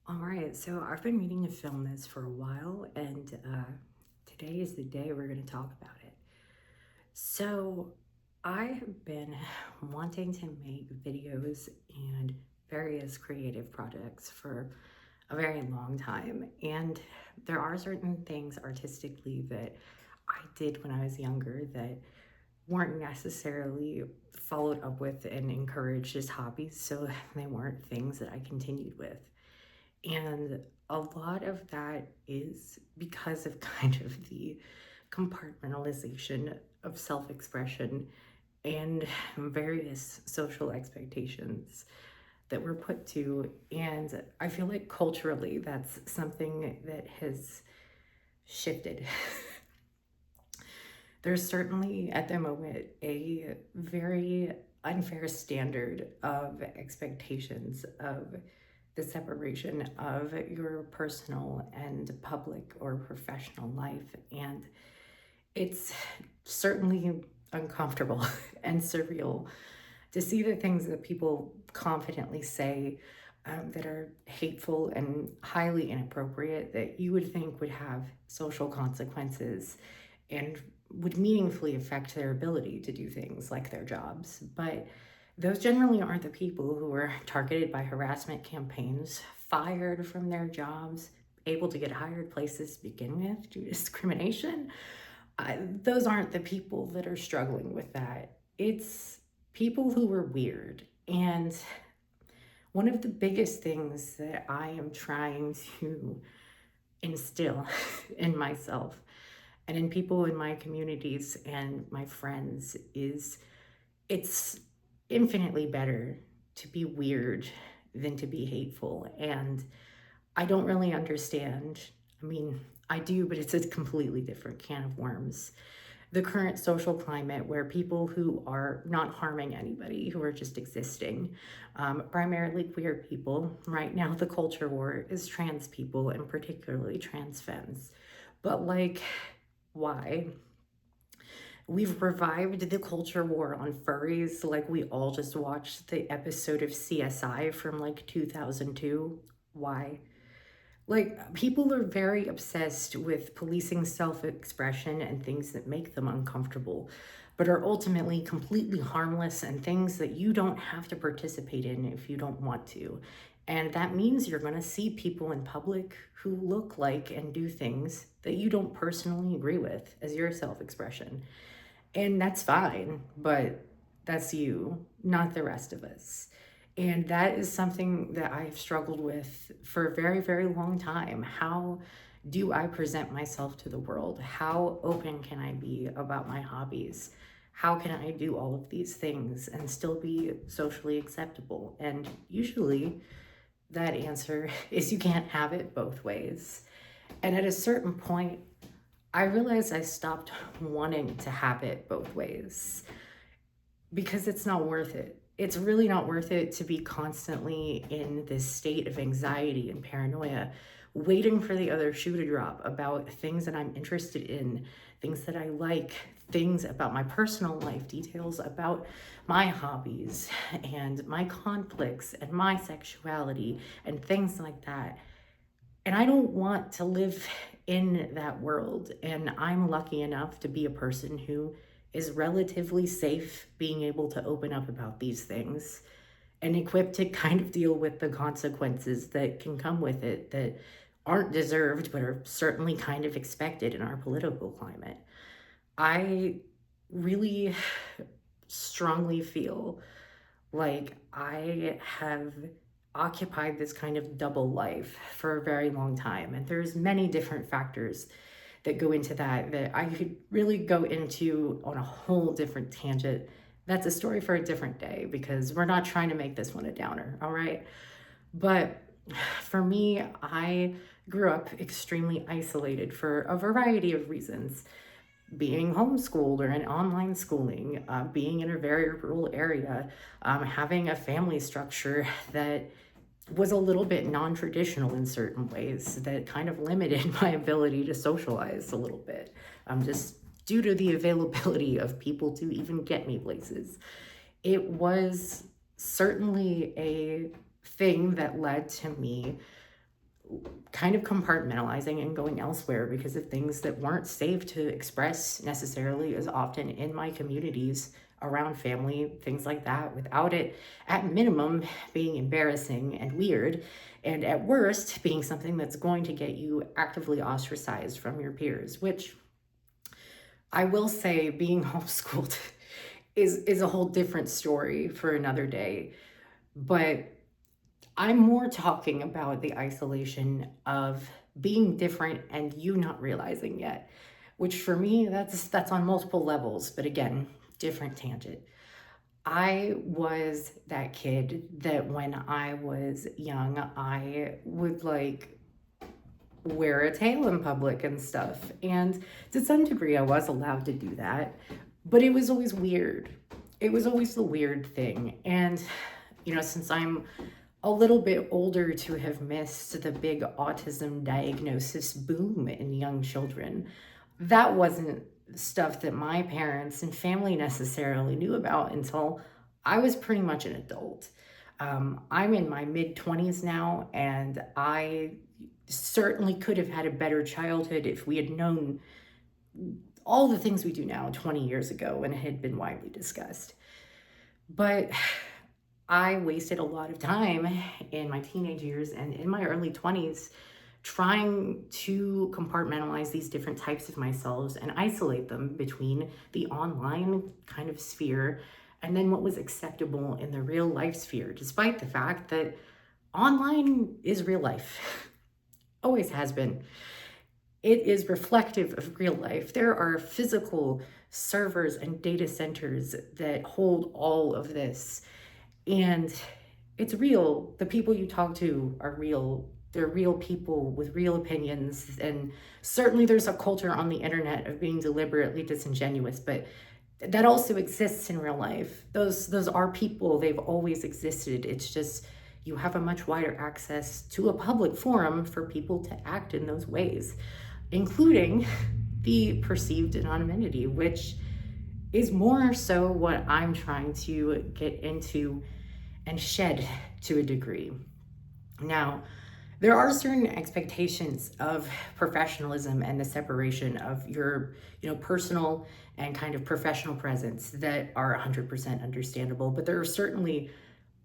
All right, so I've been meaning to film this for a while, and today is the day we're going to talk about it. So, I have been wanting to make videos and various creative projects for a very long time, and there are certain things artistically that I did when I was younger that weren't necessarily followed up with and encouraged as hobbies, so they weren't things that I continued with. And a lot of that is because of kind of the compartmentalization of self expression and various social expectations that we're put to. And I feel like culturally, that's something that has shifted. There's certainly at the moment a very unfair standard of expectations of the separation of your personal and public or professional life. And it's certainly uncomfortable and surreal to see the things that people confidently say that are hateful and highly inappropriate that you would think would have social consequences and would meaningfully affect their ability to do things like their jobs. But those generally aren't the people who are targeted by harassment campaigns, fired from their jobs, able to get hired places to begin with due to discrimination. Those aren't the people that are struggling with that. It's people who are weird. And one of the biggest things that I am trying to instill in myself and in people in my communities and my friends is it's infinitely better to be weird than to be hateful. And I don't really understand. I mean, I do, but it's a completely different can of worms. The current social climate where people who are not harming anybody, who are just existing, primarily queer people. Right now, the culture war is trans people and particularly trans femmes. But, like, why? We've revived the culture war on furries. Like, we all just watched the episode of CSI from like 2002. Why? Like, people are very obsessed with policing self expression and things that make them uncomfortable, but are ultimately completely harmless and things that you don't have to participate in if you don't want to. And that means you're going to see people in public who look like and do things that you don't personally agree with as your self expression. And that's fine, but that's you, not the rest of us. And that is something that I've struggled with for a very, very long time. How do I present myself to the world? How open can I be about my hobbies? How can I do all of these things and still be socially acceptable? And usually that answer is you can't have it both ways. And at a certain point, I realized I stopped wanting to have it both ways because it's not worth it. It's really not worth it to be constantly in this state of anxiety and paranoia, waiting for the other shoe to drop about things that I'm interested in, things that I like, things about my personal life, details about my hobbies and my conflicts and my sexuality and things like that. And I don't want to live in that world. And I'm lucky enough to be a person who is relatively safe being able to open up about these things and equipped to kind of deal with the consequences that can come with it that aren't deserved but are certainly kind of expected in our political climate. I really strongly feel like I have occupied this kind of double life for a very long time. And there's many different factors that go into that that I could really go into on a whole different tangent. That's a story for a different day because we're not trying to make this one a downer, all right? But for me, I grew up extremely isolated for a variety of reasons, being homeschooled or in online schooling, being in a very rural area, having a family structure that was a little bit non-traditional in certain ways that kind of limited my ability to socialize a little bit, just due to the availability of people to even get me places. It was certainly a thing that led to me kind of compartmentalizing and going elsewhere because of things that weren't safe to express necessarily as often in my communities around family, things like that, without it at minimum being embarrassing and weird, and at worst being something that's going to get you actively ostracized from your peers, which I will say being homeschooled is a whole different story for another day. But I'm more talking about the isolation of being different and you not realizing yet, which for me that's on multiple levels, but again, different tangent. I was that kid that when I was young, I would like wear a tail in public and stuff. And to some degree, I was allowed to do that, but it was always weird. It was always the weird thing. And, since I'm a little bit older to have missed the big autism diagnosis boom in young children, that wasn't stuff that my parents and family necessarily knew about until I was pretty much an adult. I'm in my mid 20s now, and I certainly could have had a better childhood if we had known all the things we do now 20 years ago when it had been widely discussed. But I wasted a lot of time in my teenage years and in my early 20s trying to compartmentalize these different types of myself and isolate them between the online kind of sphere and then what was acceptable in the real life sphere, despite the fact that online is real life. Always has been. It is reflective of real life. There are physical servers and data centers that hold all of this. And it's real. The people you talk to are real. They're real people with real opinions. And certainly there's a culture on the internet of being deliberately disingenuous, but that also exists in real life. Those are people. They've always existed. It's just you have a much wider access to a public forum for people to act in those ways, including the perceived anonymity, which is more so what I'm trying to get into and shed to a degree. Now, there are certain expectations of professionalism and the separation of your, personal and kind of professional presence that are 100% understandable, but there are certainly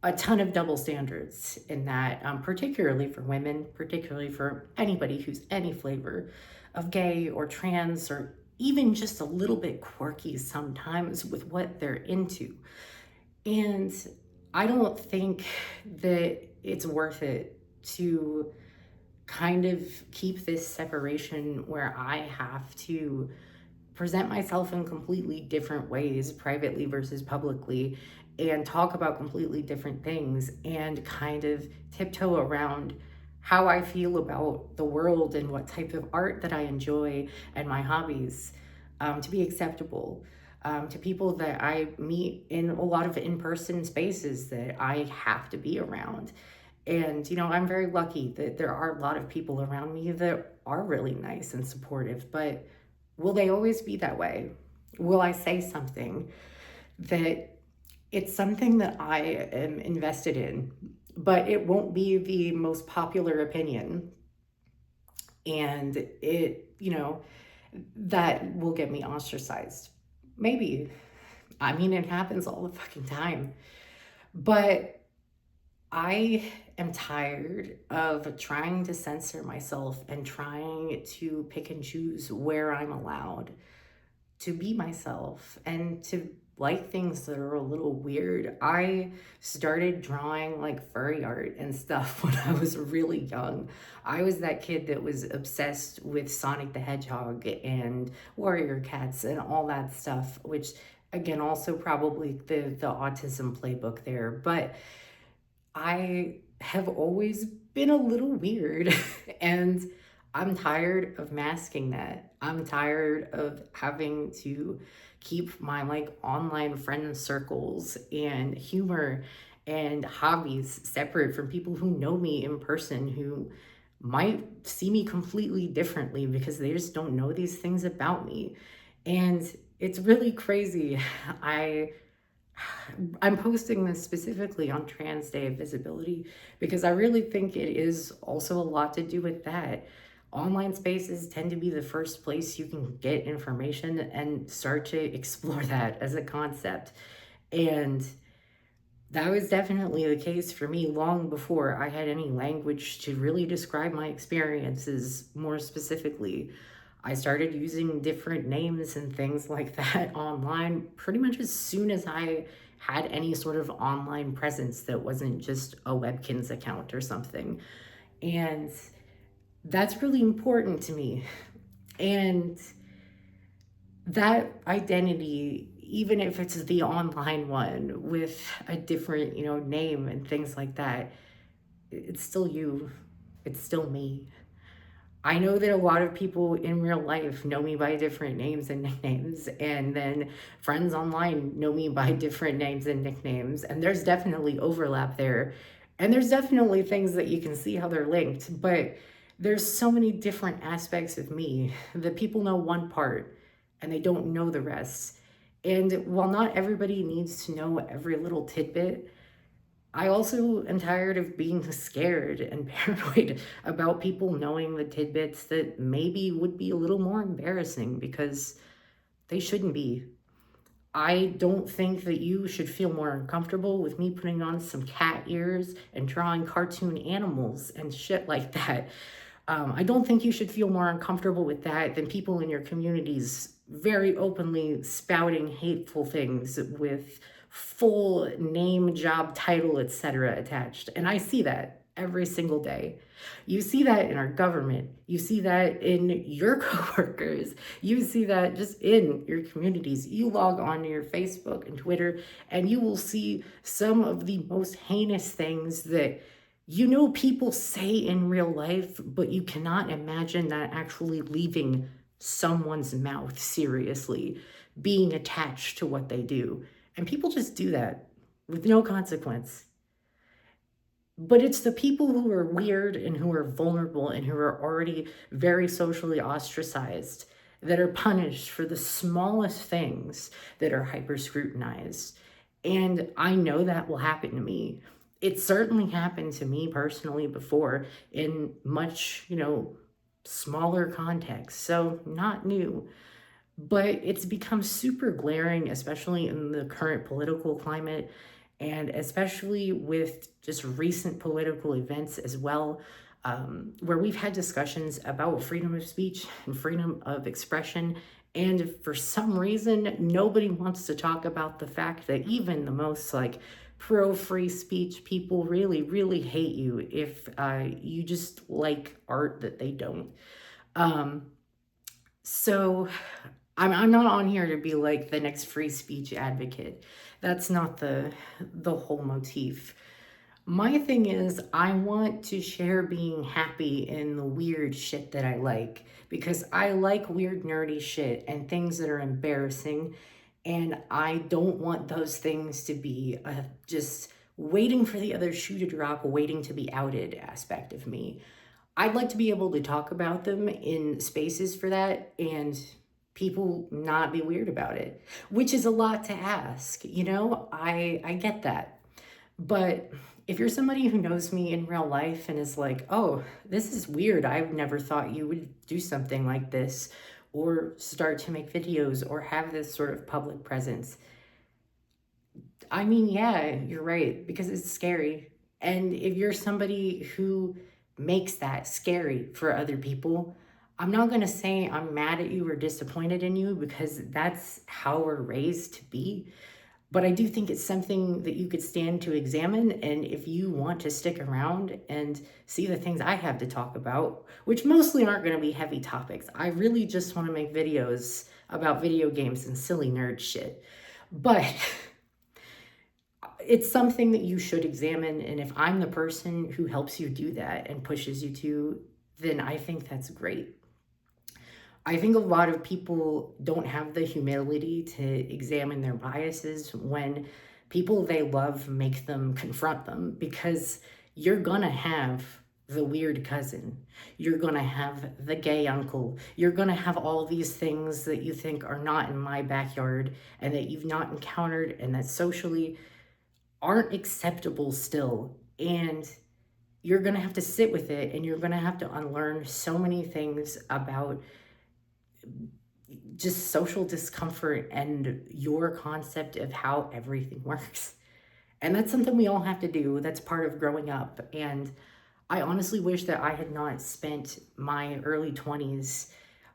a ton of double standards in that, particularly for women, particularly for anybody who's any flavor of gay or trans or even just a little bit quirky sometimes with what they're into. And I don't think that it's worth it to kind of keep this separation where I have to present myself in completely different ways, privately versus publicly, and talk about completely different things and kind of tiptoe around how I feel about the world and what type of art that I enjoy and my hobbies, to be acceptable. To people that I meet in a lot of in-person spaces that I have to be around. And, I'm very lucky that there are a lot of people around me that are really nice and supportive, but will they always be that way? Will I say something that it's something that I am invested in, but it won't be the most popular opinion? And that will get me ostracized. Maybe. I mean, it happens all the fucking time. But I am tired of trying to censor myself and trying to pick and choose where I'm allowed to be myself and to like things that are a little weird. I started drawing like furry art and stuff when I was really young. I was that kid that was obsessed with Sonic the Hedgehog and Warrior Cats and all that stuff, which again also probably the autism playbook there. But I have always been a little weird and I'm tired of masking that. I'm tired of having to keep my like online friend circles and humor and hobbies separate from people who know me in person who might see me completely differently because they just don't know these things about me. And it's really crazy. I I'm posting this specifically on Trans Day of Visibility because I really think it is also a lot to do with that. Online spaces tend to be the first place you can get information and start to explore that as a concept. And that was definitely the case for me long before I had any language to really describe my experiences more specifically. I started using different names and things like that online pretty much as soon as I had any sort of online presence that wasn't just a Webkins account or something. And that's really important to me. And that identity, even if it's the online one with a different, name and things like that, it's still you. It's still me. I know that a lot of people in real life know me by different names and nicknames, and then friends online know me by different names and nicknames, and there's definitely overlap there. And there's definitely things that you can see how they're linked, but there's so many different aspects of me that people know one part and they don't know the rest. And while not everybody needs to know every little tidbit, I also am tired of being scared and paranoid about people knowing the tidbits that maybe would be a little more embarrassing because they shouldn't be. I don't think that you should feel more uncomfortable with me putting on some cat ears and drawing cartoon animals and shit like that. I don't think you should feel more uncomfortable with that than people in your communities very openly spouting hateful things with full name, job, title, etc. attached. And I see that every single day. You see that in our government. You see that in your coworkers. You see that just in your communities. You log on to your Facebook and Twitter, and you will see some of the most heinous things that people say in real life, but you cannot imagine that actually leaving someone's mouth seriously, being attached to what they do. And people just do that with no consequence. But it's the people who are weird and who are vulnerable and who are already very socially ostracized that are punished for the smallest things that are hyper scrutinized. And I know that will happen to me. It certainly happened to me personally before in much, smaller context. So not new. But it's become super glaring, especially in the current political climate, and especially with just recent political events as well, where we've had discussions about freedom of speech and freedom of expression. And for some reason, nobody wants to talk about the fact that even the most pro free speech people really, really hate you if you just like art that they don't. Um, so I'm not on here to be like the next free speech advocate. That's not the whole motif. My thing is I want to share being happy in the weird shit that I like because I like weird nerdy shit and things that are embarrassing, and I don't want those things to be just waiting for the other shoe to drop, waiting to be outed aspect of me. I'd like to be able to talk about them in spaces for that and people not be weird about it, which is a lot to ask. I get that. But if you're somebody who knows me in real life and is like, oh, this is weird, I've never thought you would do something like this or start to make videos or have this sort of public presence, I mean, yeah, you're right, because it's scary. And if you're somebody who makes that scary for other people, I'm not going to say I'm mad at you or disappointed in you because that's how we're raised to be. But I do think it's something that you could stand to examine. And if you want to stick around and see the things I have to talk about, which mostly aren't going to be heavy topics, I really just want to make videos about video games and silly nerd shit. But it's something that you should examine. And if I'm the person who helps you do that and pushes you to, then I think that's great. I think a lot of people don't have the humility to examine their biases when people they love make them confront them because you're gonna have the weird cousin. You're going to have the gay uncle. You're going to have all these things that you think are not in my backyard and that you've not encountered and that socially aren't acceptable still. And you're going to have to sit with it, and you're going to have to unlearn so many things about just social discomfort and your concept of how everything works. And that's something we all have to do. That's part of growing up. And I honestly wish that I had not spent my early 20s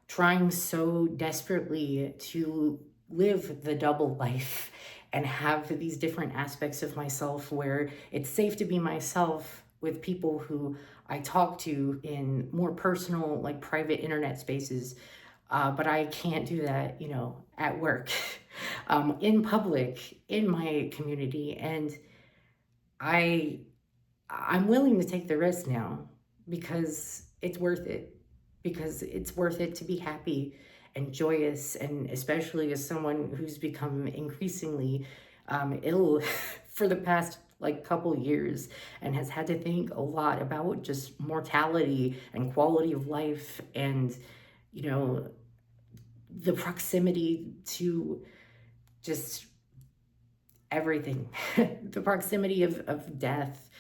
trying so desperately to live the double life and have these different aspects of myself where it's safe to be myself with people who I talk to in more personal, like private internet spaces. But I can't do that, at work, in public, in my community. And I I'm willing to take the risk now because it's worth it. Because it's worth it to be happy and joyous, and especially as someone who's become increasingly ill for the past like couple years and has had to think a lot about just mortality and quality of life and you know the proximity to just everything, the proximity of death,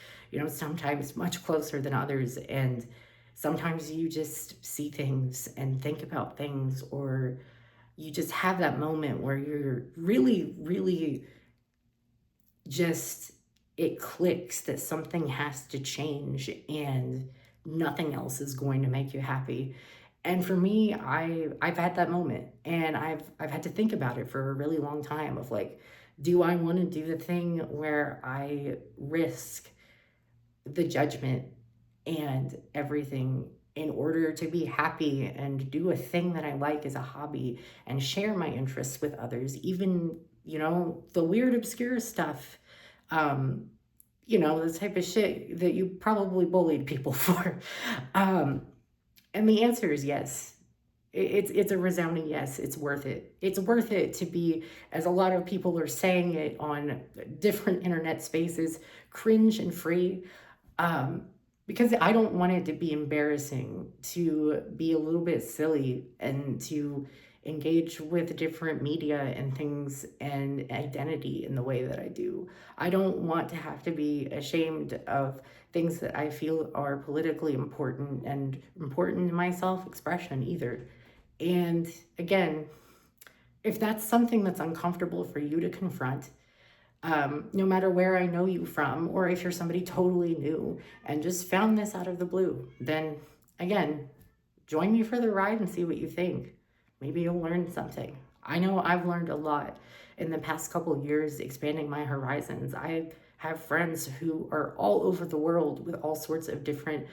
sometimes much closer than others. And sometimes you just see things and think about things, or you just have that moment where you're really, really just, it clicks that something has to change and nothing else is going to make you happy. And for me, I've had that moment, and I've had to think about it for a really long time of like, do I want to do the thing where I risk the judgment and everything in order to be happy and do a thing that I like as a hobby and share my interests with others, even, the weird, obscure stuff, um, the type of shit that you probably bullied people for. Um, and the answer is yes. It's a resounding yes. It's worth it. It's worth it to be, as a lot of people are saying it on different internet spaces, cringe and free. Um, because I don't want it to be embarrassing to be a little bit silly and to engage with different media and things and identity in the way that I do. I don't want to have to be ashamed of things that I feel are politically important and important to my self expression either. And again, if that's something that's uncomfortable for you to confront, no matter where I know you from, or if you're somebody totally new and just found this out of the blue, then again, join me for the ride and see what you think. Maybe you'll learn something. I know I've learned a lot in the past couple of years, expanding my horizons. I have friends who are all over the world with all sorts of different,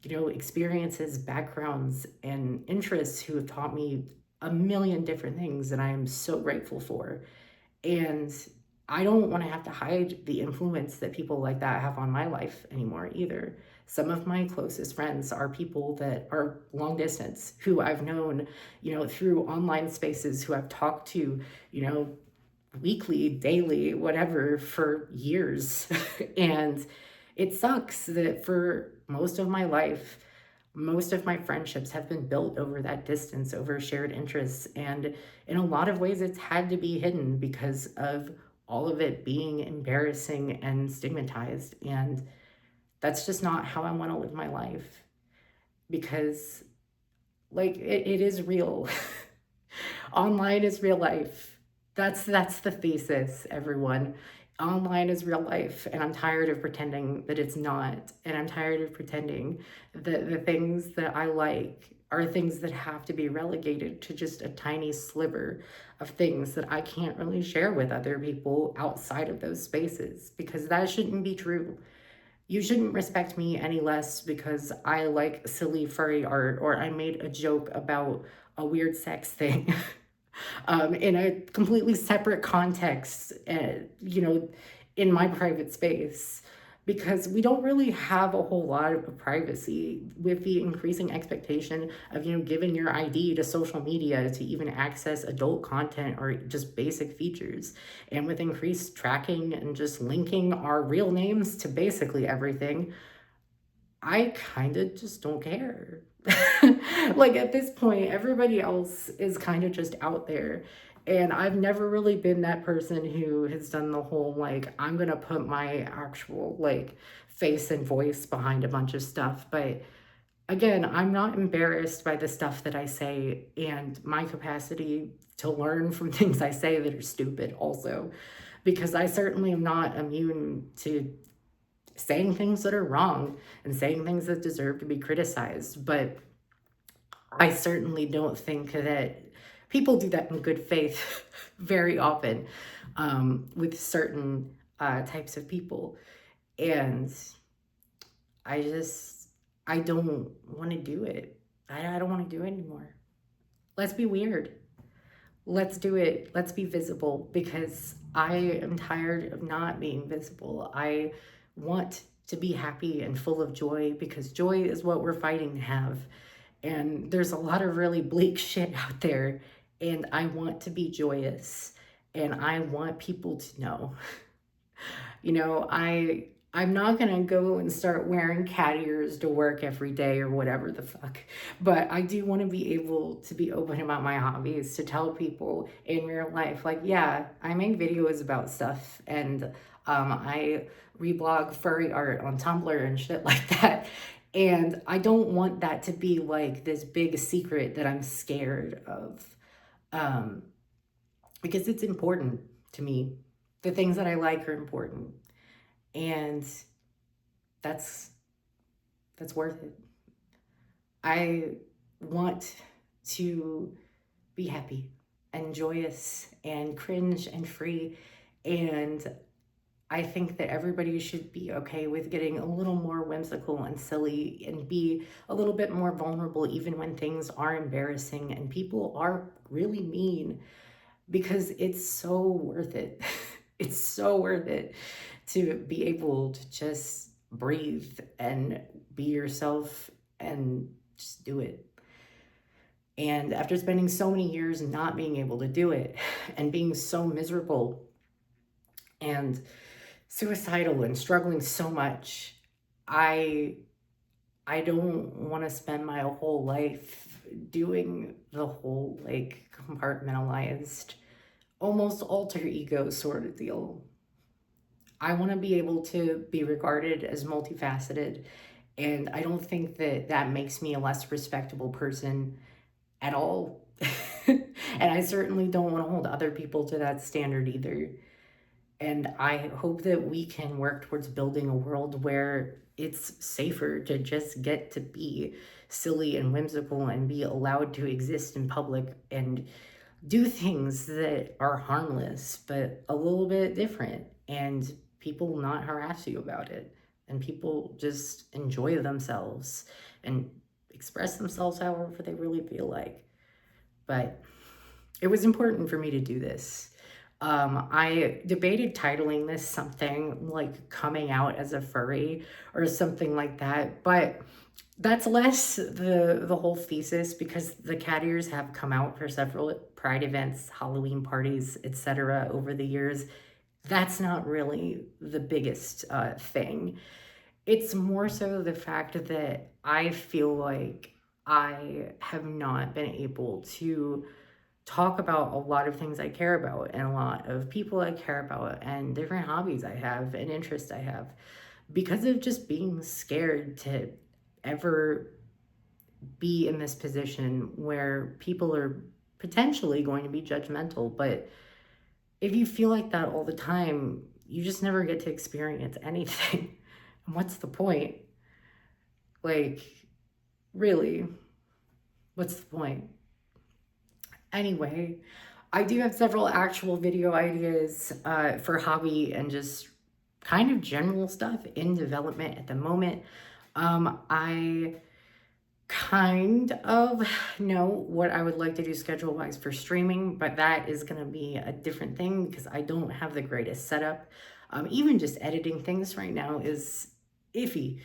experiences, backgrounds, and interests who have taught me a million different things that I am so grateful for. And I don't want to have to hide the influence that people like that have on my life anymore either. Some of my closest friends are people that are long distance, who I've known, through online spaces, who I've talked to, weekly, daily, whatever, for years. And it sucks that for most of my life, most of my friendships have been built over that distance, over shared interests. And in a lot of ways, it's had to be hidden because of all of it being embarrassing and stigmatized. And that's just not how I want to live my life, because, like, it is real. Online is real life. That's the thesis, everyone. Online is real life, and I'm tired of pretending that it's not. And I'm tired of pretending that the things that I like are things that have to be relegated to just a tiny sliver of things that I can't really share with other people outside of those spaces, because that shouldn't be true. You shouldn't respect me any less because I like silly furry art, or I made a joke about a weird sex thing in a completely separate context, in my private space. Because we don't really have a whole lot of privacy with the increasing expectation of, giving your ID to social media to even access adult content or just basic features. And with increased tracking and just linking our real names to basically everything, I kind of just don't care. Like at this point, everybody else is kind of just out there. And I've never really been that person who has done the whole like, I'm gonna put my actual like face and voice behind a bunch of stuff. But again, I'm not embarrassed by the stuff that I say and my capacity to learn from things I say that are stupid also, because I certainly am not immune to saying things that are wrong and saying things that deserve to be criticized. But I certainly don't think that people do that in good faith very often with certain types of people. And I just, I don't want to do it. I don't want to do it anymore. Let's be weird. Let's do it. Let's be visible because I am tired of not being visible. I want to be happy and full of joy because joy is what we're fighting to have. And there's a lot of really bleak shit out there. And I want to be joyous. And I want people to know. You know, I'm not gonna go and start wearing cat ears to work every day or whatever the fuck. But I do want to be able to be open about my hobbies, to tell people in real life, like, yeah, I make videos about stuff and I reblog furry art on Tumblr and shit like that. And I don't want that to be like this big secret that I'm scared of. Um, because it's important to me. The things that I like are important. And that's that's worth it. I want to be happy and joyous and cringe and free. And I think that everybody should be okay with getting a little more whimsical and silly and be a little bit more vulnerable, even when things are embarrassing and people are really mean, because it's so worth it. It's so worth it to be able to just breathe and be yourself and just do it. And after spending so many years not being able to do it and being so miserable and suicidal and struggling so much, I I don't want to spend my whole life doing the whole like compartmentalized almost alter ego sort of deal. I want to be able to be regarded as multifaceted, and I don't think that that makes me a less respectable person at all. And I certainly don't want to hold other people to that standard either. And I hope that we can work towards building a world where it's safer to just get to be silly and whimsical and be allowed to exist in public and do things that are harmless but a little bit different, and people not harass you about it, and people just enjoy themselves and express themselves however they really feel like. But it was important for me to do this. I debated titling this something like coming out as a furry or something like that, but that's less the whole thesis, because the cat ears have come out for several pride events, Halloween parties, etc. over the years. That's not really the biggest thing. It's more so the fact that I feel like I have not been able to talk about a lot of things I care about and a lot of people I care about and different hobbies I have and interests I have, because of just being scared to ever be in this position where people are potentially going to be judgmental. But if you feel like that all the time, you just never get to experience anything. And what's the point? Like, really, what's the point? Anyway, I do have several actual video ideas for hobby and just kind of general stuff in development at the moment. I kind of know what I would like to do schedule wise for streaming, but that is going to be a different thing because I don't have the greatest setup. Even just editing things right now is iffy.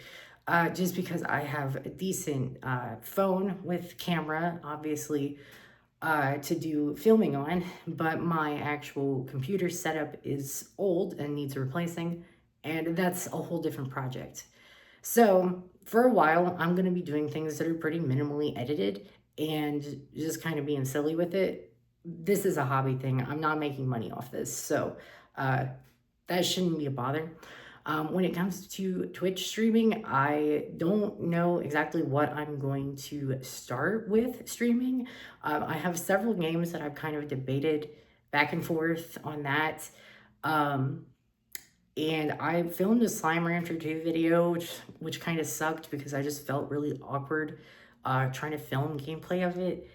Just because I have a decent phone with camera, obviously, to do filming on, but my actual computer setup is old and needs replacing, and that's a whole different project. So for a while, I'm going to be doing things that are pretty minimally edited and just kind of being silly with it. This is a hobby thing. I'm not making money off this. So uh, that shouldn't be a bother. When it comes to Twitch streaming, I don't know exactly what I'm going to start with streaming. I have several games that I've kind of debated back and forth on that. Um, and I filmed a Slime Rancher 2 video, which kind of sucked because I just felt really awkward trying to film gameplay of it.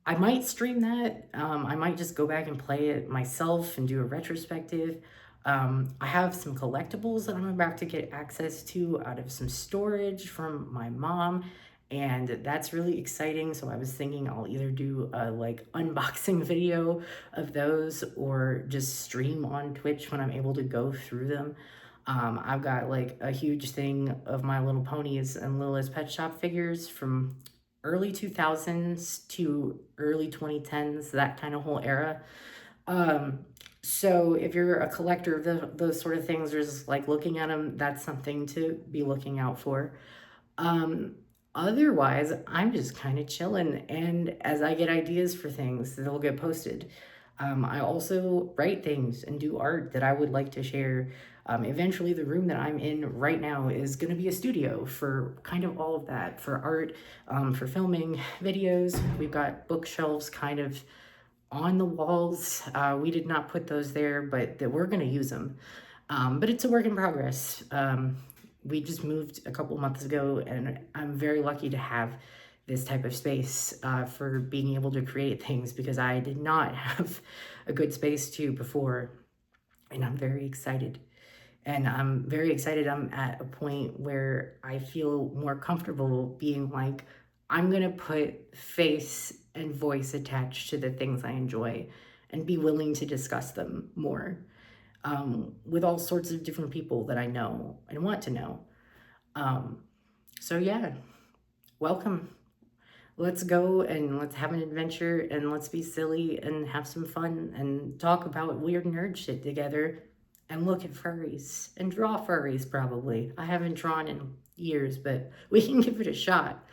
I might stream that. I might just go back and play it myself and do a retrospective. I have some collectibles that I'm about to get access to out of some storage from my mom, and that's really exciting. So I was thinking I'll either do a like unboxing video of those or just stream on Twitch when I'm able to go through them. I've got like a huge thing of My Little Ponies and Littlest Pet Shop figures from early 2000s to early 2010s, that kind of whole era. Um, so if you're a collector of those sort of things or just like looking at them, that's something to be looking out for. Um, Otherwise, I'm just kind of chilling. And as I get ideas for things, they'll get posted. I also write things and do art that I would like to share. Eventually, the room that I'm in right now is going to be a studio for kind of all of that, for art, for filming videos. We've got bookshelves kind of on the walls. We did not put those there, but we're going to use them. But it's a work in progress. We just moved a couple months ago, and I'm very lucky to have this type of space for being able to create things because I did not have a good space to before, and I'm very excited. And I'm very excited. I'm at a point where I feel more comfortable being like, I'm going to put face and voice attached to the things I enjoy and be willing to discuss them more with all sorts of different people that I know and want to know. Um, so, yeah, welcome. Let's go and let's have an adventure and let's be silly and have some fun and talk about weird nerd shit together and look at furries and draw furries probably. I haven't drawn in years, but we can give it a shot.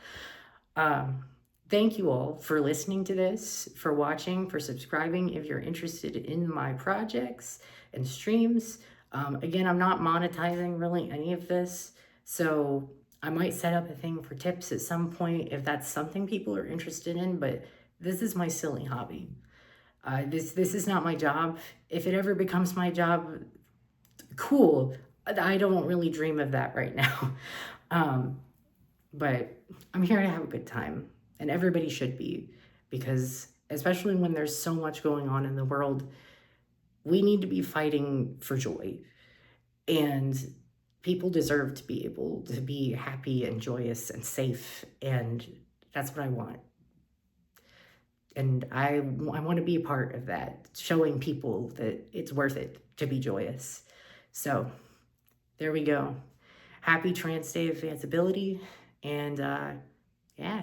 Um, Thank you all for listening to this, for watching, for subscribing if you're interested in my projects and streams. Again, I'm not monetizing really any of this, so I might set up a thing for tips at some point if that's something people are interested in, but this is my silly hobby. This is not my job. If it ever becomes my job, cool. I don't really dream of that right now. Um, but I'm here to have a good time, and everybody should be, because especially when there's so much going on in the world, we need to be fighting for joy. And people deserve to be able to be happy and joyous and safe, and that's what I want. And I want to be a part of that, showing people that it's worth it to be joyous. So there we go. Happy Trans Day of Vanceability. And yeah.